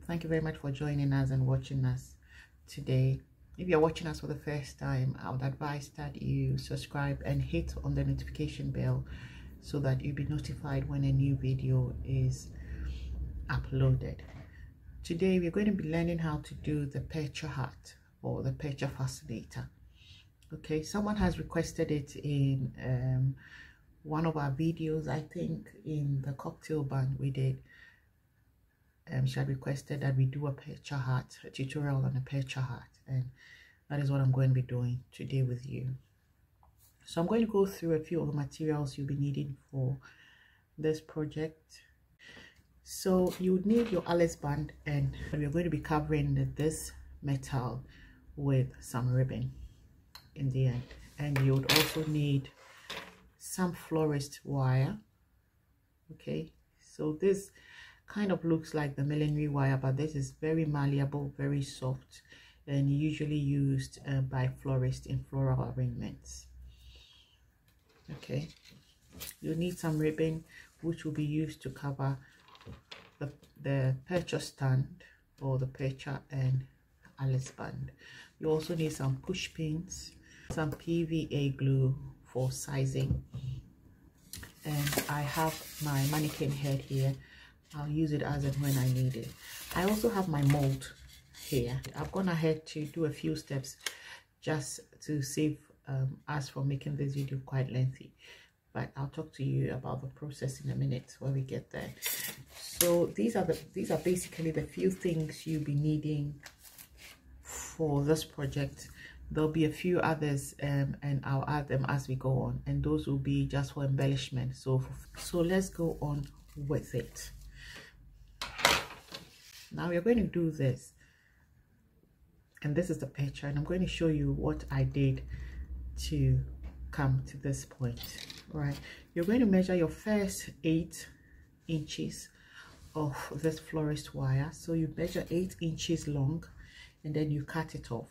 Thank you very much for joining us and watching us today. If you're watching us for the first time, I would advise that you subscribe and hit on the notification bell so that you'll be notified when a new video is uploaded. Today we're going to be learning how to do the Percher hat or the Percher Fascinator. Okay, someone has requested it in one of our videos. I think in the cocktail band we did. She had requested that we do a Percher hat, a tutorial on a Percher hat, and that is what I'm going to be doing today with you. So I'm going to go through a few of the materials you'll be needing for this project. So you would need your Alice band, and we're going to be covering this metal with some ribbon in the end. And you would also need some florist wire. Okay, so this kind of looks like the millinery wire, but this is very malleable, very soft, and usually used by florists in floral arrangements. Okay, you need some ribbon which will be used to cover the Percher stand or the Percher and Alice band. You also need some push pins, some PVA glue for sizing, and I have my mannequin head here. I'll use it as and when I need it. I also have my mold here. I've gone ahead to do a few steps just to save us from making this video quite lengthy, but I'll talk to you about the process in a minute when we get there. So these are basically the few things you'll be needing for this project. There'll be a few others and I'll add them as we go on, and those will be just for embellishment. So let's go on with it. Now we're going to do this, and this is the Percher, and I'm going to show you what I did to come to this point. Right, you're going to measure your first 8 inches of this florist wire. So you measure 8 inches long, and then you cut it off.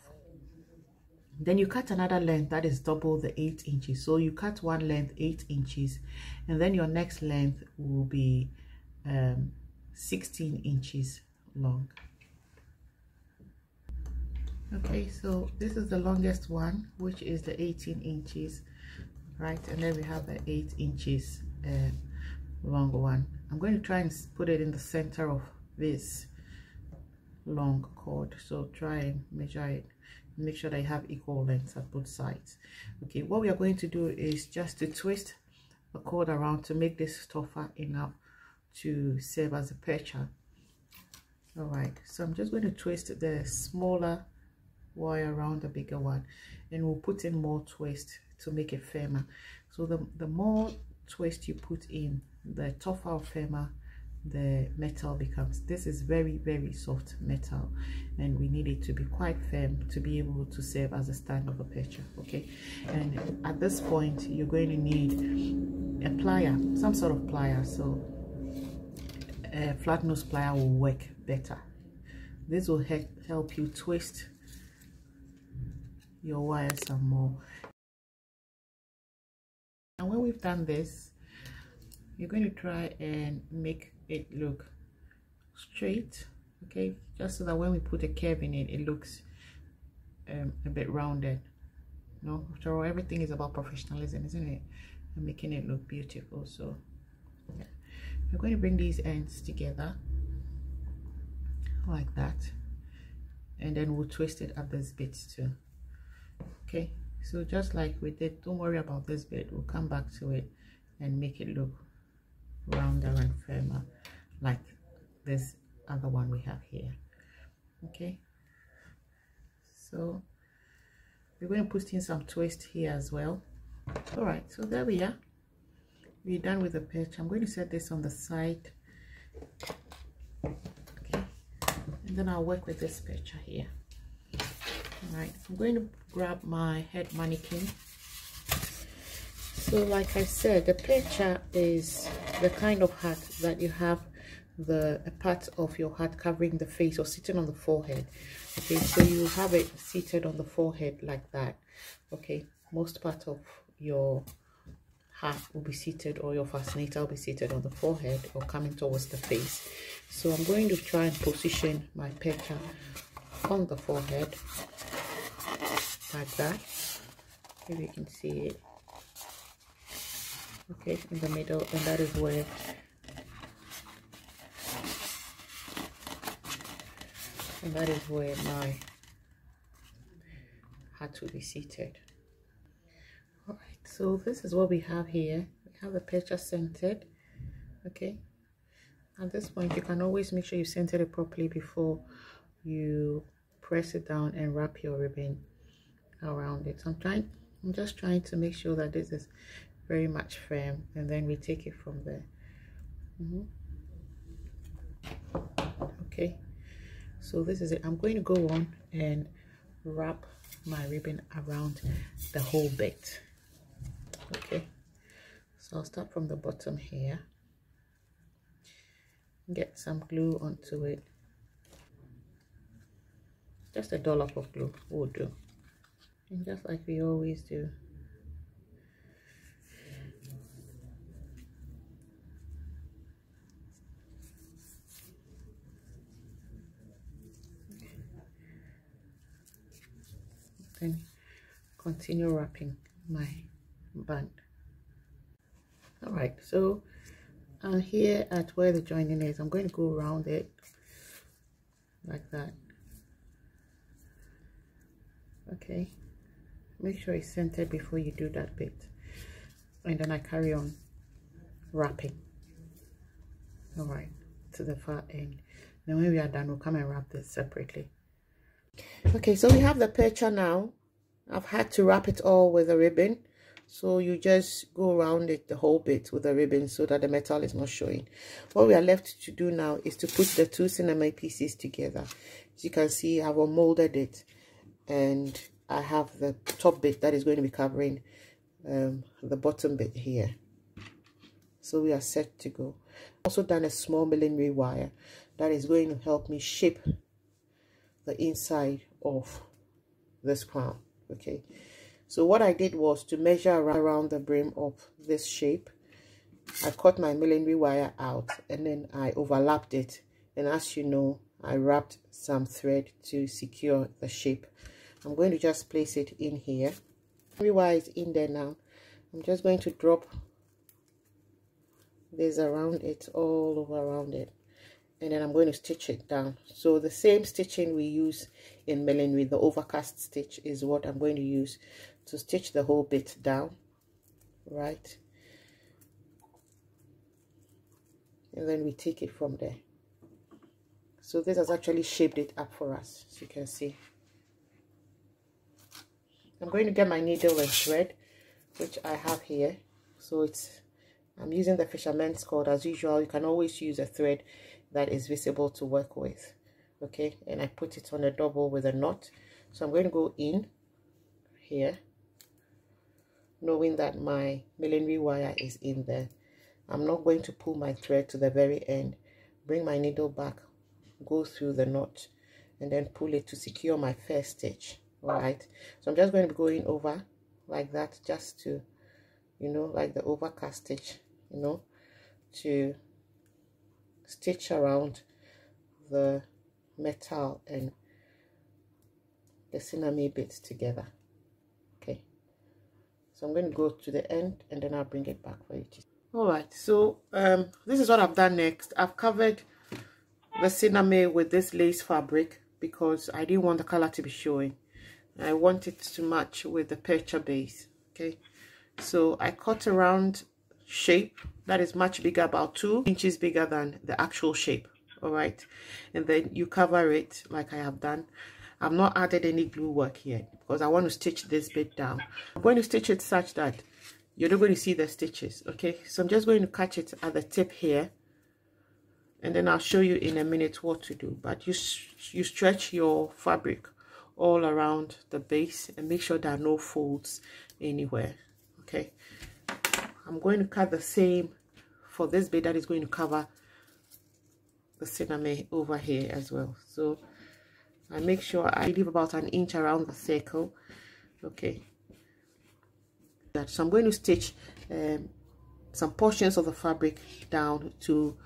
Then you cut another length that is double the 8 inches. So you cut one length 8 inches, and then your next length will be 16 inches long. Okay, so this is the longest one, which is the 18 inches, right? And then we have the 8 inches long one. I'm going to try and put it in the center of this long cord. So try and measure it, make sure that you have equal lengths at both sides. Okay, what we are going to do is just to twist the cord around to make this tougher enough to serve as a Percher. All right, so I'm just going to twist the smaller wire around the bigger one, and we'll put in more twist to make it firmer. So the more twist you put in, the tougher or firmer the metal becomes. This is very, very soft metal, and we need it to be quite firm to be able to serve as a stand of a Percher. Okay, and at this point you're going to need a plier, some sort of plier. So a flat nose plier will work better. This will help you twist your wire some more. And when we've done this, you're going to try and make it look straight, okay, just so that when we put a curve in it, it looks a bit rounded. No, after all, everything is about professionalism, isn't it? And making it look beautiful. So yeah, we're going to bring these ends together like that, and then we'll twist it at this bit too. Okay, so just like we did, don't worry about this bit, we'll come back to it and make it look rounder and firmer like this other one we have here. Okay, so we're going to put in some twist here as well. All right, so there we are, we're done with the Percher. I'm going to set this on the side. Okay, and then I'll work with this Percher here. All right, I'm going to grab my head mannequin. So like I said, the Percher is the kind of hat that you have a part of your hat covering the face or sitting on the forehead. Okay, so you have it seated on the forehead like that. Okay, most part of your hat will be seated, or your fascinator will be seated on the forehead or coming towards the face. So I'm going to try and position my Percher on the forehead like that. Maybe you can see it. Okay, in the middle, and that is where my hat will be seated. All right, so this is what we have here. We have the Percher centered. Okay, at this point you can always make sure you center it properly before you press it down and wrap your ribbon around it. I'm just trying to make sure that this is very much firm, and then we take it from there. Okay, so this is it. I'm going to go on and wrap my ribbon around the whole bit. Okay, so I'll start from the bottom here, get some glue onto it. Just a dollop of glue will do, and just like we always do, then continue wrapping my band. All right, so here at where the joining is, I'm going to go around it like that. Okay, make sure it's centered before you do that bit, and then I carry on wrapping. All right, to the far end. Then when we are done, we'll come and wrap this separately. Okay, so we have the Percher now. I've had to wrap it all with a ribbon, so you just go around it the whole bit with a ribbon so that the metal is not showing. What we are left to do now is to put the two cinema pieces together. As you can see, I've molded it, and I have the top bit that is going to be covering the bottom bit here. So we are set to go. Also done a small millinery wire that is going to help me shape the inside of this crown. Okay, so what I did was to measure around the brim of this shape. I cut my millinery wire out, and then I overlapped it, and as you know, I wrapped some thread to secure the shape. I'm going to just place it in here. Millinery wire is in there now. I'm just going to drop this around it, all over around it, and then I'm going to stitch it down. So the same stitching we use in millinery, the overcast stitch, is what I'm going to use to stitch the whole bit down, right? And then we take it from there. So this has actually shaped it up for us, as you can see. I'm going to get my needle and thread, which I have here. So I'm using the fisherman's cord as usual. You can always use a thread that is visible to work with. Okay, and I put it on a double with a knot. So I'm going to go in here, knowing that my millinery wire is in there. I'm not going to pull my thread to the very end. Bring my needle back, go through the knot, and then pull it to secure my first stitch. All right, so I'm just going to be going over like that, just to, you know, like the overcast stitch, you know, to stitch around the metal and the cinnamon bits together. Okay, so I'm going to go to the end, and then I'll bring it back for you. All right, so this is what I've done next. I've covered the cinnamon with this lace fabric because I didn't want the color to be showing. I want it to match with the Percher base. Okay, so I cut a round shape that is much bigger, about 2 inches bigger than the actual shape. All right, and then you cover it like I have done. I've not added any glue work yet because I want to stitch this bit down. I'm going to stitch it such that you're not going to see the stitches. Okay, so I'm just going to catch it at the tip here, and then I'll show you in a minute what to do. But you stretch your fabric all around the base and make sure there are no folds anywhere. Okay, I'm going to cut the same for this bit that is going to cover the cinnamon over here as well. So I make sure I leave about 1 inch around the circle. Okay, that. So I'm going to stitch some portions of the fabric down to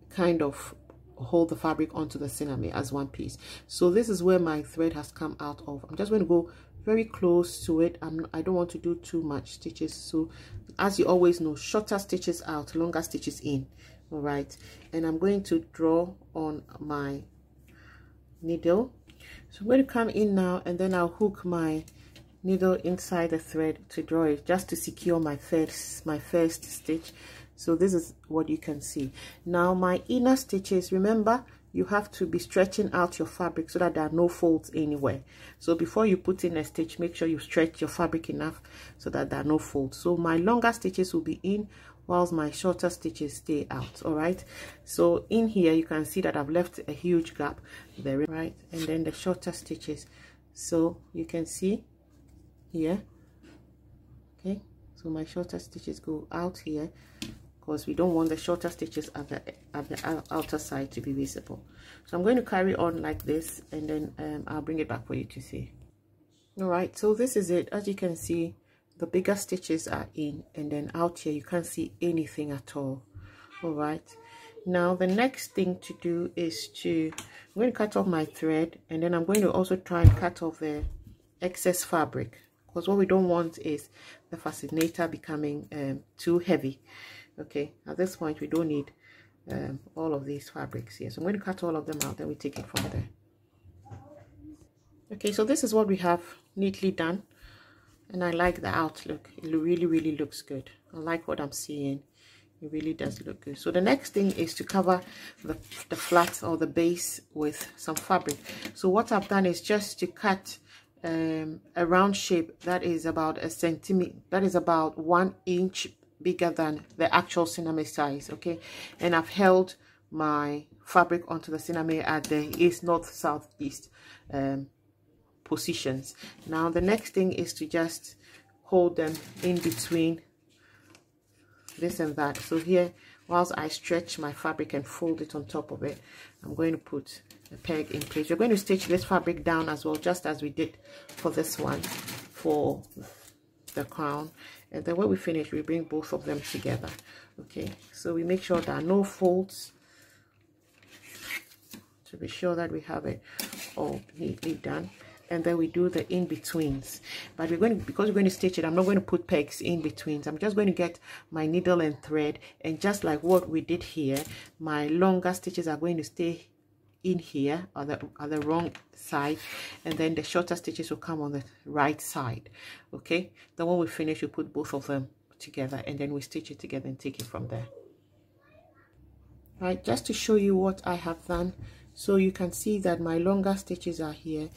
kind of hold the fabric onto the cinnamon as one piece. So this is where my thread has come out of. I'm just going to go very close to it. I don't want to do too much stitches. So as you always know, shorter stitches out, longer stitches in. All right, and I'm going to draw on my needle. So I'm going to come in now, and then I'll hook my needle inside the thread to draw it, just to secure my first stitch. So this is what you can see. Now my inner stitches, remember, you have to be stretching out your fabric so that there are no folds anywhere. So before you put in a stitch, make sure you stretch your fabric enough so that there are no folds. So my longer stitches will be in, whilst my shorter stitches stay out. All right, so in here you can see that I've left a huge gap there, right? And then the shorter stitches, so you can see here. Okay, so my shorter stitches go out here, because we don't want the shorter stitches at the outer side to be visible. So I'm going to carry on like this, and then I'll bring it back for you to see. All right, so this is it. As you can see, the bigger stitches are in, and then out here you can't see anything at all. All right, now the next thing to do is I'm going to cut off my thread, and then I'm going to also try and cut off the excess fabric, because what we don't want is the fascinator becoming too heavy. Okay, at this point we don't need all of these fabrics here, so I'm going to cut all of them out, then we take it from there. Okay, so this is what we have neatly done, and I like the outlook. It really looks good. I like what I'm seeing. It really does look good. So the next thing is to cover the flat or the base with some fabric. So what I've done is just to cut a round shape that is about a centimeter, that is about 1 inch bigger than the actual cinnamon size. Okay, and I've held my fabric onto the cinnamon at the east, north, south, east positions. Now the next thing is to just hold them in between this and that. So here, whilst I stretch my fabric and fold it on top of it, I'm going to put a peg in place. We're going to stitch this fabric down as well, just as we did for this one, for the crown. And then when we finish, we bring both of them together. Okay, so we make sure there are no folds to be sure that we have it all neatly done. And then we do the in-betweens, but because we're going to stitch it, I'm not going to put pegs in betweens. I'm just going to get my needle and thread, and just like what we did here, my longer stitches are going to stay in here on the wrong side, and then the shorter stitches will come on the right side. Okay, then when we finish, we put both of them together, and then we stitch it together and take it from there. Right, just to show you what I have done, so you can see that my longer stitches are here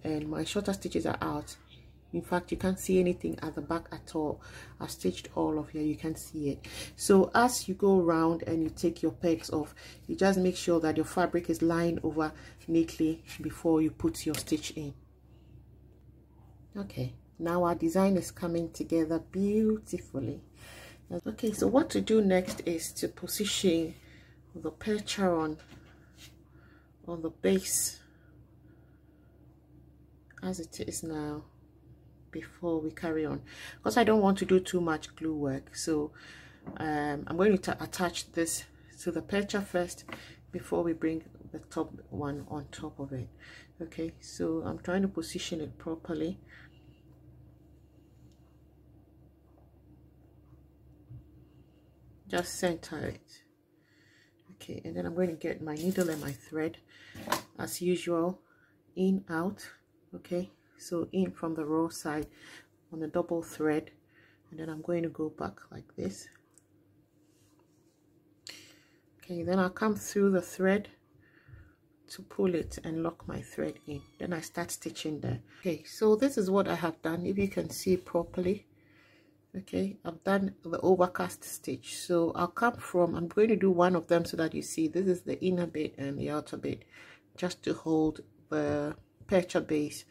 and my shorter stitches are out. In fact, you can't see anything at the back at all. I've stitched all of here, you can see it. So as you go around and you take your pegs off, you just make sure that your fabric is lying over neatly before you put your stitch in. Okay, now our design is coming together beautifully. Okay, so what to do next is to position the Percher on the base as it is now, before we carry on, because I don't want to do too much glue work. So I'm going to attach this to the Percher first before we bring the top one on top of it. Okay, so I'm trying to position it properly. Just center it. Okay, and then I'm going to get my needle and my thread as usual, in, out. Okay, so in from the raw side on the double thread, and then I'm going to go back like this. Okay, then I'll come through the thread to pull it and lock my thread in. Then I start stitching there. Okay, so this is what I have done, if you can see properly. Okay, I've done the overcast stitch. So I'll come from, I'm going to do one of them so that you see this is the inner bit and the outer bit, just to hold the Percher base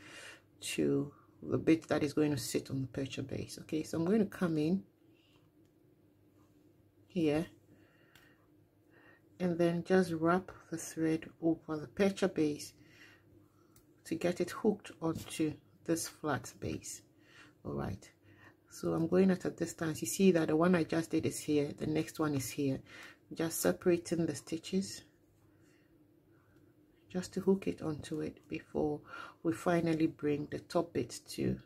to the bit that is going to sit on the Percher base. Okay, so I'm going to come in here and then just wrap the thread over the Percher base to get it hooked onto this flat base. All right, So I'm going at a distance. You see that the one I just did is here, the next one is here. Just separating the stitches just to hook it onto it before we finally bring the top bit to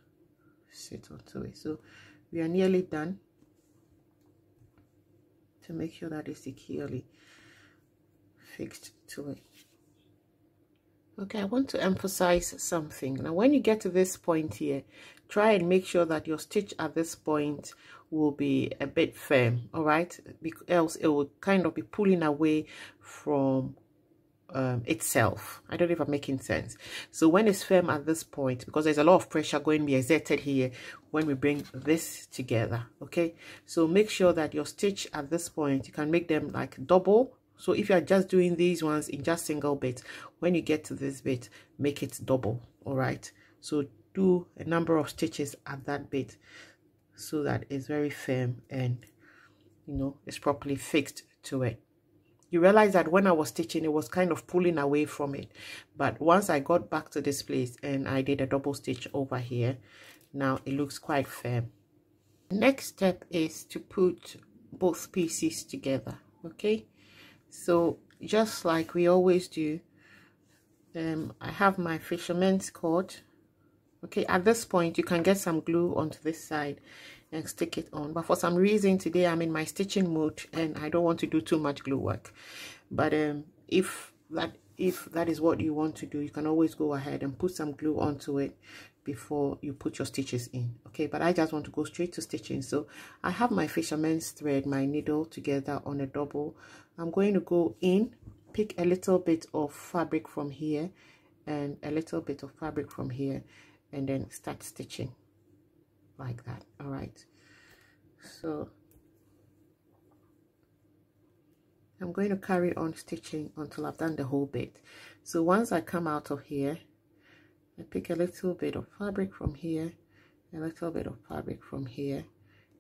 sit onto it. So we are nearly done, to make sure that it's securely fixed to it. Okay, I want to emphasize something. Now when you get to this point here, try and make sure that your stitch at this point will be a bit firm, all right? Because else it will kind of be pulling away from itself. I don't know if I'm making sense. So when it's firm at this point, because there's a lot of pressure going to be exerted here when we bring this together, okay? So make sure that your stitch at this point, you can make them like double. So if you are just doing these ones in just single bit, when you get to this bit, make it double, all right? So do a number of stitches at that bit so that it's very firm and, you know, it's properly fixed to it. You realize that when I was stitching, it was kind of pulling away from it. But once I got back to this place and I did a double stitch over here, now it looks quite firm. Next step is to put both pieces together, okay? So just like we always do, I have my fisherman's cord. Okay, at this point you can get some glue onto this side and stick it on, but for some reason today I'm in my stitching mode and I don't want to do too much glue work. But if that is what you want to do, you can always go ahead and put some glue onto it before you put your stitches in, okay? But I just want to go straight to stitching. So I have my fisherman's thread, my needle together on a double. I'm going to go in, pick a little bit of fabric from here and a little bit of fabric from here, and then start stitching like that. All right, so I'm going to carry on stitching until I've done the whole bit. So once I come out of here, I pick a little bit of fabric from here, a little bit of fabric from here,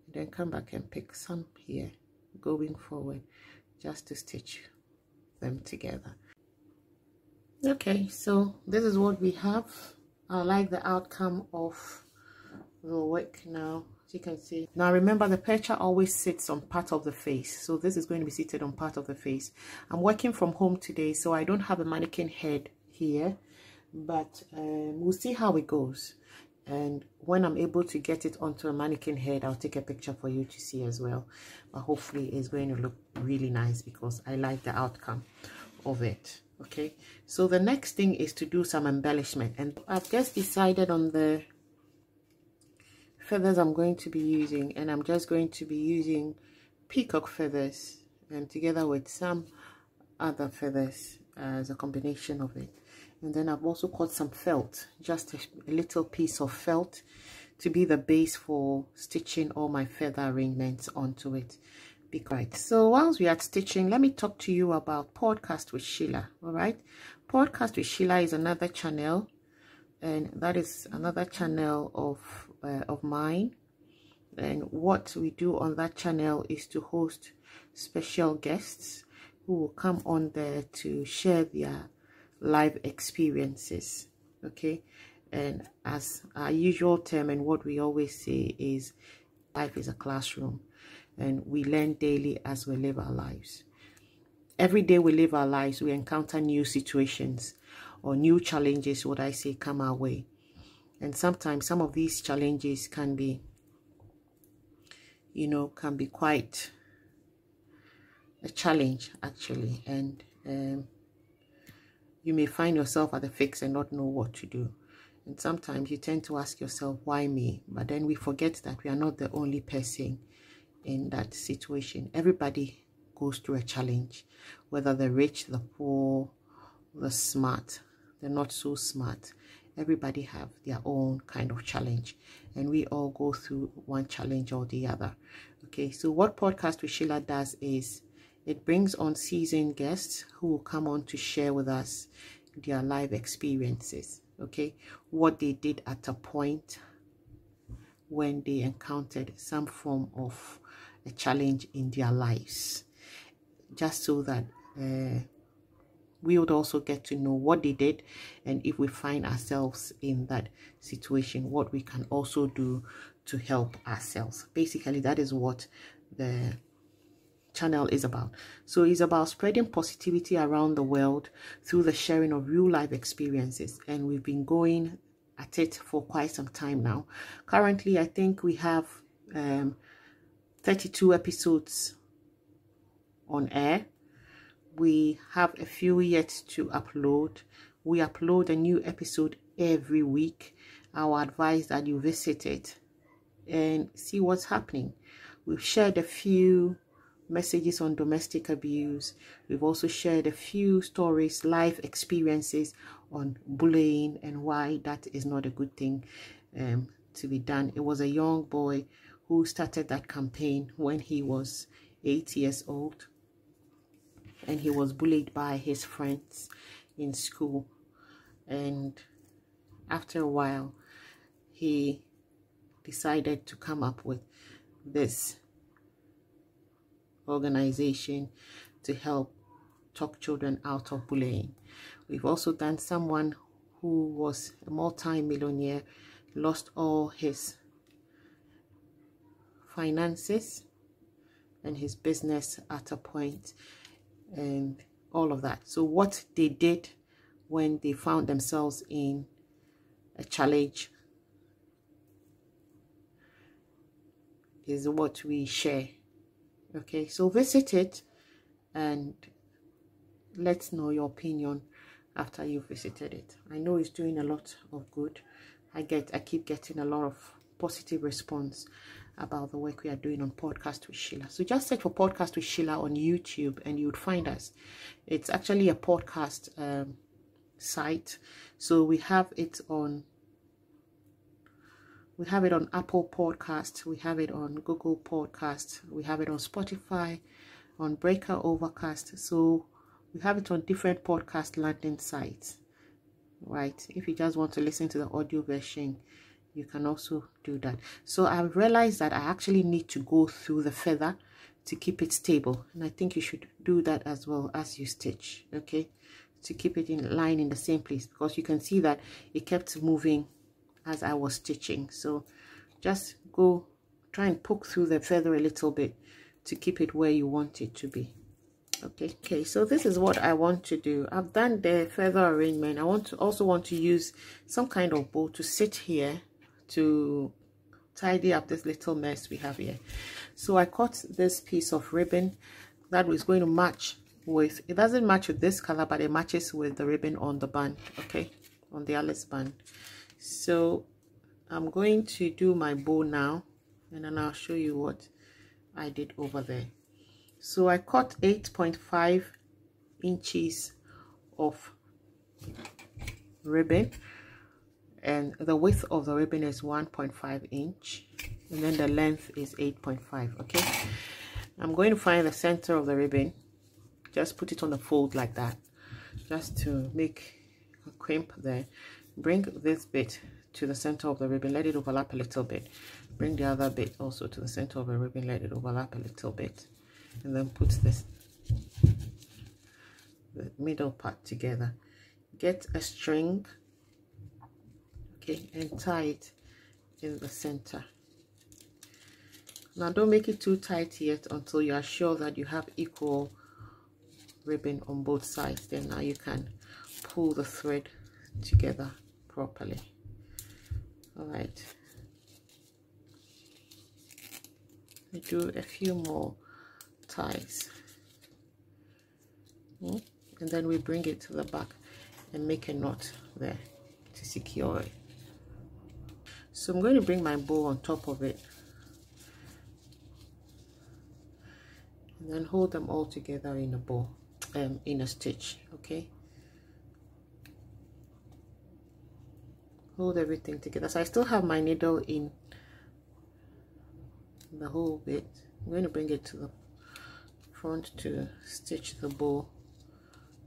and then come back and pick some here going forward, just to stitch them together. Okay, so this is what we have. I like the outcome of the work now, as you can see. Now remember, the Percher always sits on part of the face, so this is going to be seated on part of the face. I'm working from home today, so I don't have a mannequin head here, but we'll see how it goes. And when I'm able to get it onto a mannequin head, I'll take a picture for you to see as well. But hopefully it's going to look really nice because I like the outcome of it. Okay, so the next thing is to do some embellishment, and I've just decided on the feathers I'm going to be using, and I'm just going to be using peacock feathers and together with some other feathers as a combination of it. And then I've also cut some felt, just a little piece of felt to be the base for stitching all my feather arrangements onto it. Right, so whilst we are stitching, let me talk to you about Podcast with SHEILA. All right, Podcast with SHEILA is another channel, and that is another channel of mine. And what we do on that channel is to host special guests who will come on there to share their live experiences. Okay, and as our usual term and what we always say is, life is a classroom, and we learn daily as we live our lives. Every day we live our lives, we encounter new situations or new challenges, what I say, come our way. And sometimes some of these challenges can be, you know, can be quite a challenge actually. And you may find yourself at the fix and not know what to do. And sometimes you tend to ask yourself, why me? But then we forget that we are not the only person in that situation. Everybody goes through a challenge, whether the rich, the poor, the smart, the not so smart. Everybody have their own kind of challenge, and we all go through one challenge or the other. Okay, so what Podcast with SHEILA does is it brings on seasoned guests who will come on to share with us their life experiences. Okay, what they did at a point when they encountered some form of a challenge in their lives, just so that we would also get to know what they did, and if we find ourselves in that situation, what we can also do to help ourselves. Basically, that is what the channel is about. So it's about spreading positivity around the world through the sharing of real life experiences, and we've been going at it for quite some time now. Currently, I think we have 32 episodes on air. We have a few yet to upload. We upload a new episode every week. I would advise that you visit it and see what's happening. We've shared a few messages on domestic abuse. We've also shared a few stories, life experiences on bullying and why that is not a good thing to be done. It was a young boy who started that campaign when he was 8 years old, and he was bullied by his friends in school. And after a while, he decided to come up with this organization to help talk children out of bullying. We've also done someone who was a multi-millionaire, lost all his finances and his business at a point, and all of that. So what they did when they found themselves in a challenge is what we share. Okay, so visit it and let's know your opinion after you visited it. I know it's doing a lot of good. I keep getting a lot of positive response about the work we are doing on Podcast with SHEILA. So just search for Podcast with SHEILA on YouTube and you would find us. It's actually a podcast site. So we have it on Apple Podcast, we have it on Google Podcast, we have it on Spotify, on Breaker, Overcast. So we have it on different podcast landing sites, right? If you just want to listen to the audio version, you can also do that. So I've realized that I actually need to go through the feather to keep it stable, and I think you should do that as well as you stitch, okay, to keep it in line in the same place, because you can see that it kept moving as I was stitching. So just go try and poke through the feather a little bit to keep it where you want it to be. Okay, so this is what I want to do. I've done the feather arrangement. I also want to use some kind of bow to sit here to tidy up this little mess we have here. So I cut this piece of ribbon that was going to match with, it doesn't match with this color, but it matches with the ribbon on the band, okay, on the Alice band. So I'm going to do my bow now, and then I'll show you what I did over there. So I cut 8.5 inches of ribbon, and the width of the ribbon is 1.5 inch, and then the length is 8.5. okay, I'm going to find the center of the ribbon, just put it on the fold like that, just to make a crimp there. Bring this bit to the center of the ribbon, let it overlap a little bit. Bring the other bit also to the center of the ribbon, let it overlap a little bit, and then put the middle part together. Get a string, okay, and tie it in the center. Now don't make it too tight yet until you are sure that you have equal ribbon on both sides. Then now you can pull the thread together properly. All right, I do a few more ties, and then we bring it to the back and make a knot there to secure it. So I'm going to bring my bow on top of it and then hold them all together in a bow, in a stitch. Okay, hold everything together. So I still have my needle in the whole bit. I'm going to bring it to the front to stitch the bow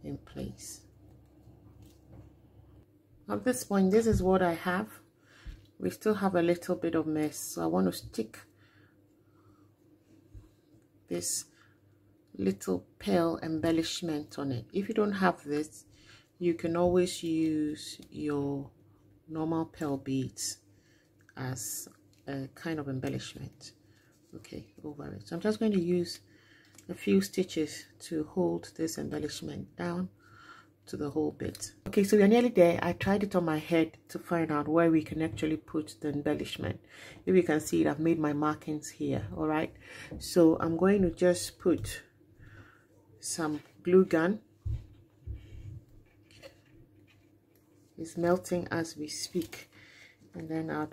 in place. At this point, this is what I have. We still have a little bit of mess, so I want to stick this little pearl embellishment on it. If you don't have this, you can always use your normal pearl beads as kind of embellishment, okay, over it. So I'm just going to use a few stitches to hold this embellishment down to the whole bit. Okay, so we're nearly there. I tried it on my head to find out where we can actually put the embellishment. If you can see it, I've made my markings here. All right, so I'm going to just put some glue gun. It's melting as we speak, and then I'll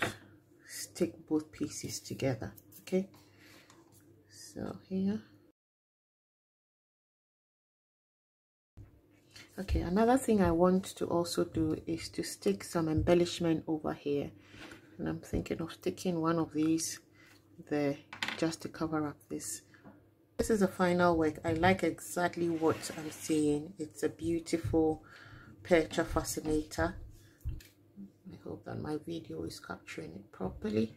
stick both pieces together. Okay, so here. Okay, another thing I want to also do is to stick some embellishment over here, and I'm thinking of sticking one of these there just to cover up this. This is the final work. I like exactly what I'm seeing. It's a beautiful Percher Fascinator. I hope that my video is capturing it properly.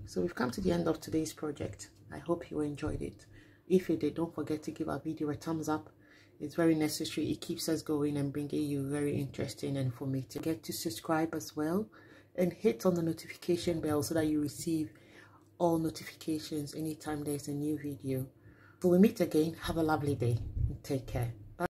So we've come to the end of today's project. I hope you enjoyed it. If you did, don't forget to give our video a thumbs up. It's very necessary. It keeps us going and bringing you very interesting and informative. Get to subscribe as well and hit on the notification bell so that you receive all notifications anytime there's a new video. So we meet again. Have a lovely day and take care.